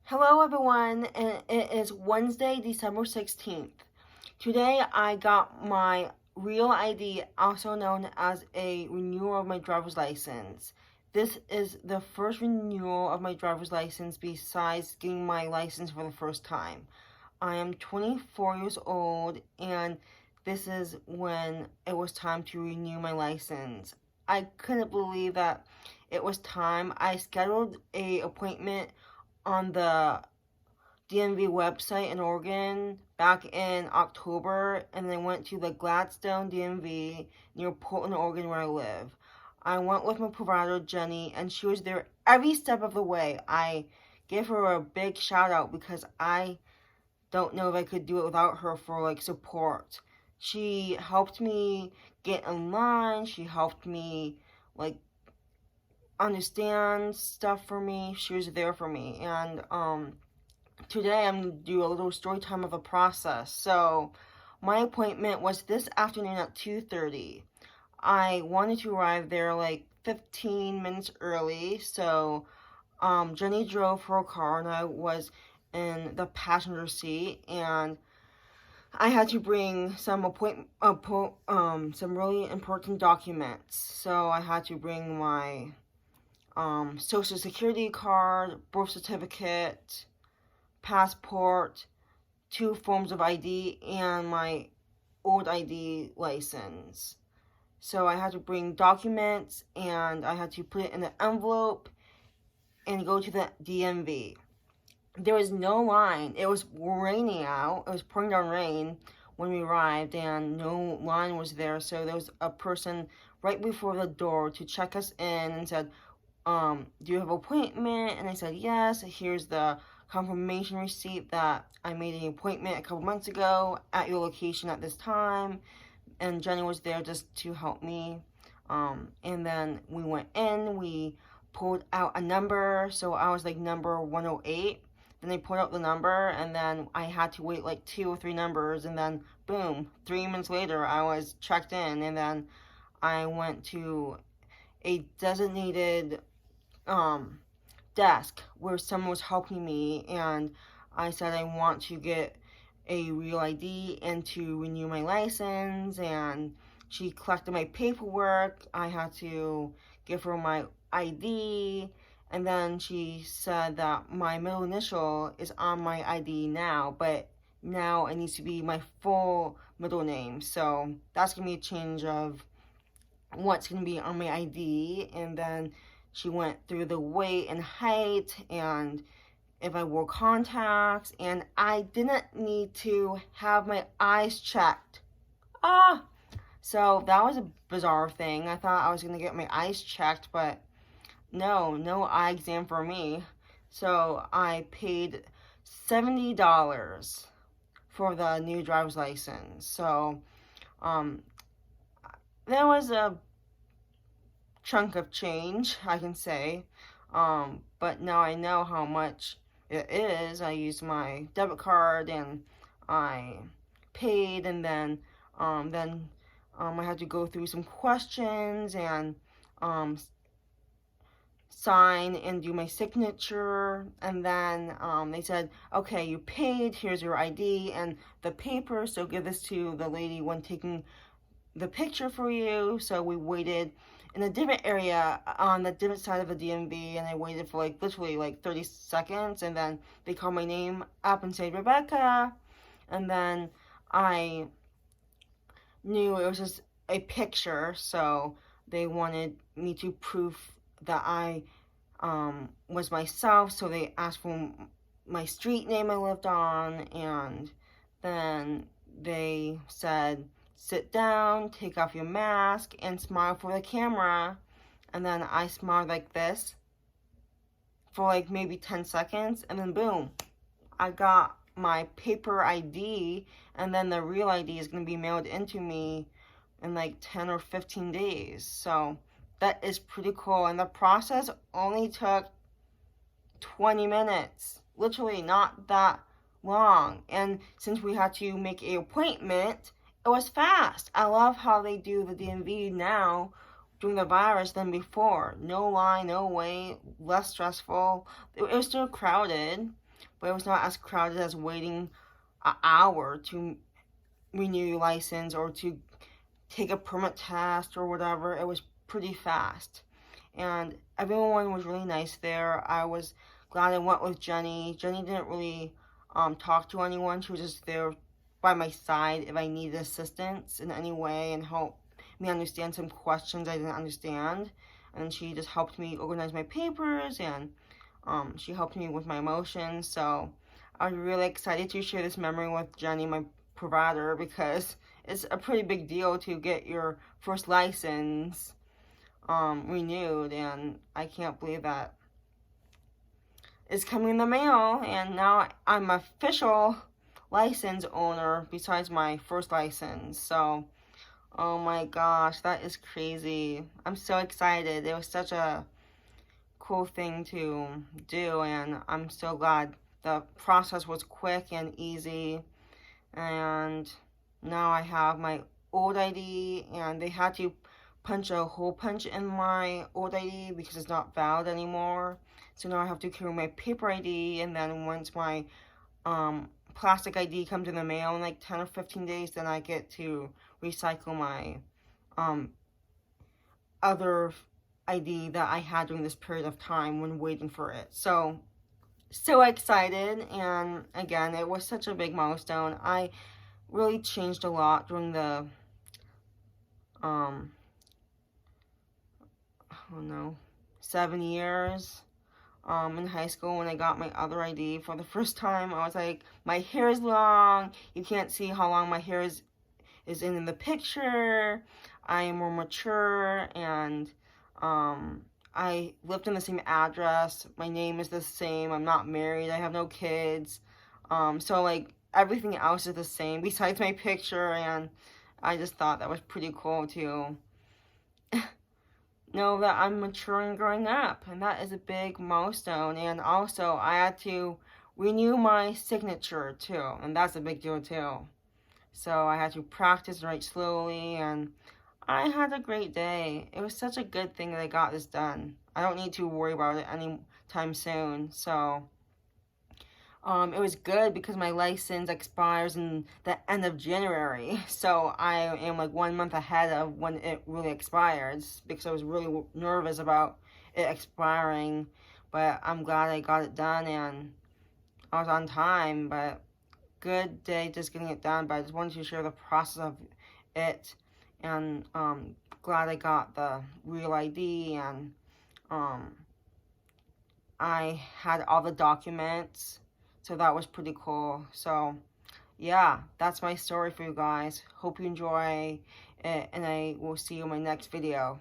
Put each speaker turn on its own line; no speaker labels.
Hello everyone, and it is Wednesday, December 16th. Today I got my real ID, also known as a renewal of my driver's license. This is the first renewal of my driver's license besides getting my license for the first time. I am 24 years old and this is when it was time to renew my license. I couldn't believe that it was time. I scheduled a appointment on the DMV website in Oregon back in October, and then went to the Gladstone DMV near Portland, Oregon, where I live. I went with my provider, Jenny, and she was there every step of the way. I gave her a big shout out because I don't know if I could do it without her for support. She helped me get in line. She helped me like understand stuff for me. She was there for me, and today I'm going to do a little story time of a process. So my appointment was this afternoon at 2:30. I wanted to arrive there like 15 minutes early, so Jenny drove her car and I was in the passenger seat, and I had to bring some some really important documents. So I had to bring my social security card, birth certificate, passport, 2 forms of ID, and my old ID license. So I had to bring documents and I had to put it in an envelope and go to the DMV. There was no line. It was raining out. It was pouring down rain when we arrived and no line was there. So there was a person right before the door to check us in and said, do you have an appointment? And I said, yes. Here's the confirmation receipt that I made an appointment a couple months ago at your location at this time. And Jenny was there just to help me. And then we went in, we pulled out a number. So I was like number 108. Then they pulled out the number, and then I had to wait like 2 or 3 numbers. And then boom, 3 minutes later, I was checked in. And then I went to a designated desk where someone was helping me, and I said I want to get a real ID and to renew my license, and she collected my paperwork. I had to give her my ID, and then she said that my middle initial is on my ID now, but now it needs to be my full middle name. So that's gonna be a change of what's going to be on my ID. And then she went through the weight and height and if I wore contacts, and I didn't need to have my eyes checked. So that was a bizarre thing. I thought I was going to get my eyes checked, but no eye exam for me. So I paid $70 for the new driver's license. So there was a chunk of change, I can say, but now I know how much it is. I used my debit card and I paid, and then I had to go through some questions and sign and do my signature, and then they said, okay, you paid, here's your ID and the paper, so give this to the lady when taking the picture for you. So we waited in a different area on the different side of the DMV, and I waited for literally 30 seconds, and then they called my name up and said Rebecca, and then I knew it was just a picture, so they wanted me to prove that I was myself, so they asked for my street name I lived on, and then they said, sit down, take off your mask, and smile for the camera. And then I smiled like this for maybe 10 seconds, and then boom, I got my paper ID, and then the real ID is going to be mailed into me in 10 or 15 days. So that is pretty cool, and the process only took 20 minutes. Literally not that long. And since we had to make an appointment, it was fast. I love how they do the DMV now during the virus than before. No line, no wait, less stressful. It was still crowded. but it was not as crowded as waiting an hour to renew your license or to take a permit test or whatever. It was pretty fast. And everyone was really nice there. I was glad I went with Jenny. Jenny didn't really talk to anyone. She was just there by my side if I needed assistance in any way and help me understand some questions I didn't understand. And she just helped me organize my papers, and she helped me with my emotions. So I was really excited to share this memory with Jenny, my provider, because it's a pretty big deal to get your first license renewed, and I can't believe that it's coming in the mail, and now I'm an official license owner besides my first license. So oh my gosh, that is crazy. I'm so excited. It was such a cool thing to do, and I'm so glad the process was quick and easy. And now I have my old ID, and they had to punch a hole punch in my old ID because it's not valid anymore. So now I have to carry my paper ID, and then once my plastic ID comes in the mail in like 10 or 15 days, then I get to recycle my other ID that I had during this period of time when waiting for it. So excited, and again, it was such a big milestone. I really changed a lot during the 7 years in high school when I got my other ID for the first time. I was like, my hair is long. You can't see how long my hair is in the picture. I am more mature, and I lived in the same address. My name is the same. I'm not married. I have no kids. So like everything else is the same besides my picture, and I just thought that was pretty cool to know that I'm mature and growing up, and that is a big milestone. And also I had to renew my signature too, and that's a big deal too. So I had to practice and write slowly, and I had a great day. It was such a good thing that I got this done. I don't need to worry about it anytime soon. So it was good because my license expires in the end of January. So I am like 1 month ahead of when it really expires because I was really nervous about it expiring. But I'm glad I got it done, and I was on time. But good day just getting it done. But I just wanted to share the process of it, and glad I got the real ID, and I had all the documents, so that was pretty cool. So yeah, that's my story for you guys. Hope you enjoy it, and I will see you in my next video.